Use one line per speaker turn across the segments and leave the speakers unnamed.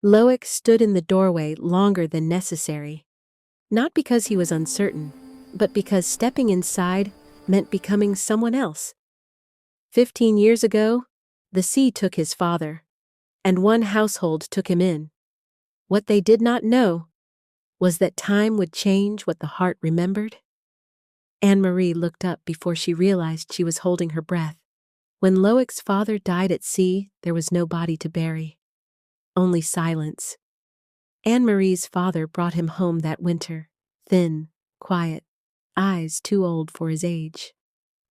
Loic stood in the doorway longer than necessary, not because he was uncertain, but because stepping inside meant becoming someone else. 15 years ago, the sea took his father, and one household took him in. What they did not know was that time would change what the heart remembered. Anne-Marie looked up before she realized she was holding her breath. When Loic's father died at sea, there was no body to bury, only silence. Anne-Marie's father brought him home that winter, thin, quiet, eyes too old for his age.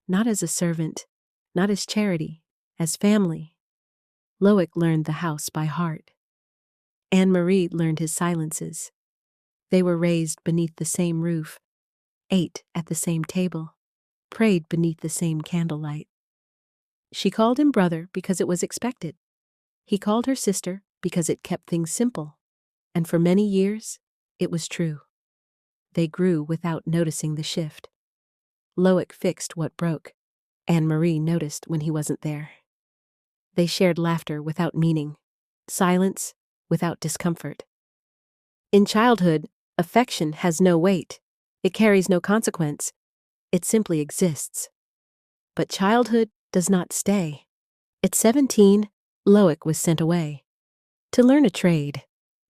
Not as a servant, not as charity, as family. Loic learned the house by heart. Anne-Marie learned his silences. They were raised beneath the same roof, ate at the same table, prayed beneath the same candlelight. She called him brother because it was expected. He called her sister because it kept things simple. And for many years, it was true. They grew without noticing the shift. Loic fixed what broke. Anne-Marie noticed when he wasn't there. They shared laughter without meaning, silence without discomfort. In childhood, affection has no weight. It carries no consequence. It simply exists. But childhood does not stay. At 17, Loic was sent away. To learn a trade,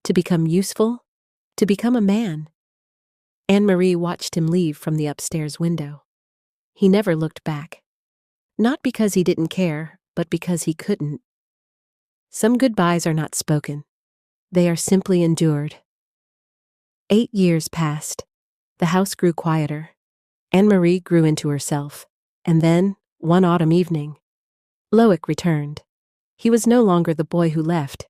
to become useful, to become a man. Anne-Marie watched him leave from the upstairs window. He never looked back. Not because he didn't care, but because he couldn't. Some goodbyes are not spoken. They are simply endured. 8 years passed. The house grew quieter. Anne-Marie grew into herself. And then, one autumn evening, Loic returned. He was no longer the boy who left.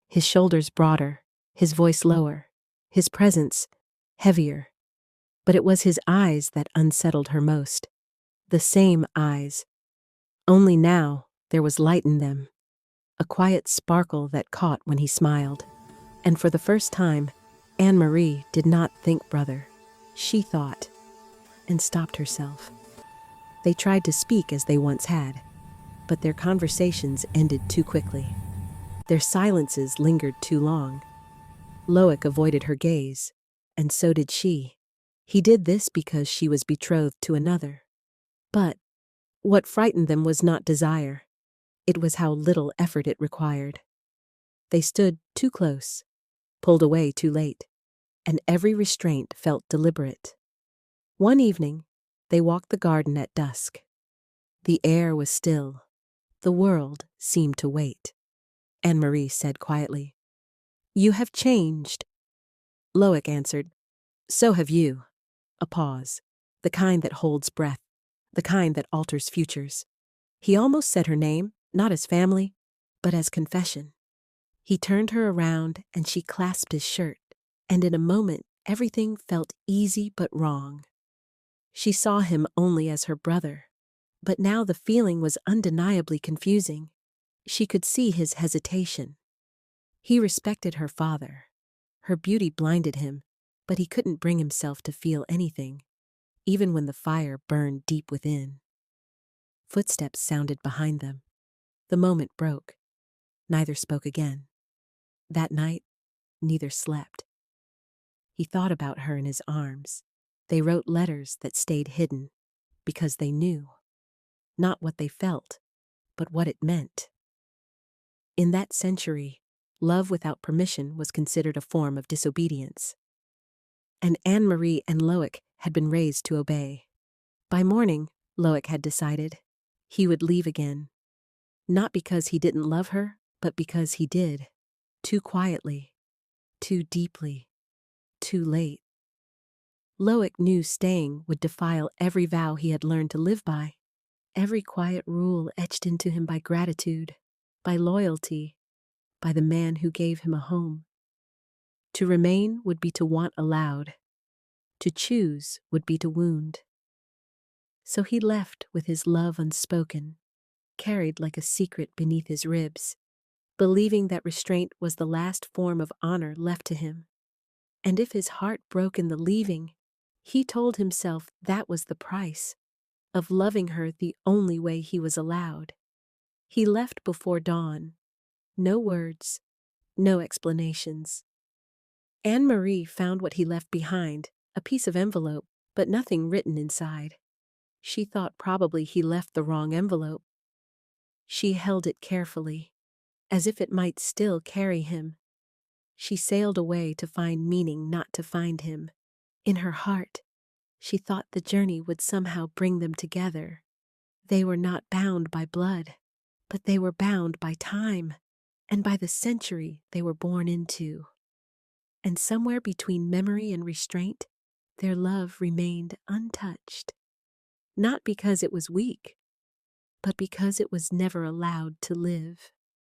His shoulders broader, his voice lower, his presence heavier. But it was his eyes that unsettled her most. The same eyes. Only now there was light in them, a quiet sparkle that caught when he smiled. And for the first time, Anne-Marie did not think brother. She thought, and stopped herself. They tried to speak as they once had, but their conversations ended too quickly. Their silences lingered too long. Loic avoided her gaze, and so did she. He did this because she was betrothed to another. But what frightened them was not desire. It was how little effort it required. They stood too close, pulled away too late, and every restraint felt deliberate. One evening, they walked the garden at dusk. The air was still. The world seemed to wait. Anne-Marie said quietly, "You have changed." Loic answered, "So have you." A pause, the kind that holds breath, the kind that alters futures. He almost said her name, not as family, but as confession. He turned her around and she clasped his shirt, and in a moment everything felt easy but wrong. She saw him only as her brother, but now the feeling was undeniably confusing. She could see his hesitation. He respected her father. Her beauty blinded him, but he couldn't bring himself to feel anything, even when the fire burned deep within. Footsteps sounded behind them. The moment broke. Neither spoke again. That night, neither slept. He thought about her in his arms. They wrote letters that stayed hidden, because they knew. Not what they felt, but what it meant. In that century, love without permission was considered a form of disobedience. And Anne-Marie and Loic had been raised to obey. By morning, Loic had decided he would leave again. Not because he didn't love her, but because he did. Too quietly, too deeply, too late. Loic knew staying would defile every vow he had learned to live by, every quiet rule etched into him by gratitude, by loyalty, by the man who gave him a home. To remain would be to want aloud. To choose would be to wound. So he left with his love unspoken, carried like a secret beneath his ribs, believing that restraint was the last form of honor left to him. And if his heart broke in the leaving, he told himself that was the price of loving her the only way he was allowed. He left before dawn. No words, No explanations. Anne-Marie found what he left behind, a piece of envelope, but nothing written inside. She thought probably he left the wrong envelope. She held it carefully, as if it might still carry him. She sailed away to find meaning, not to find him. In her heart, she thought the journey would somehow bring them together. They were not bound by blood, but they were bound by time, and by the century they were born into. And somewhere between memory and restraint, their love remained untouched. Not because it was weak, but because it was never allowed to live.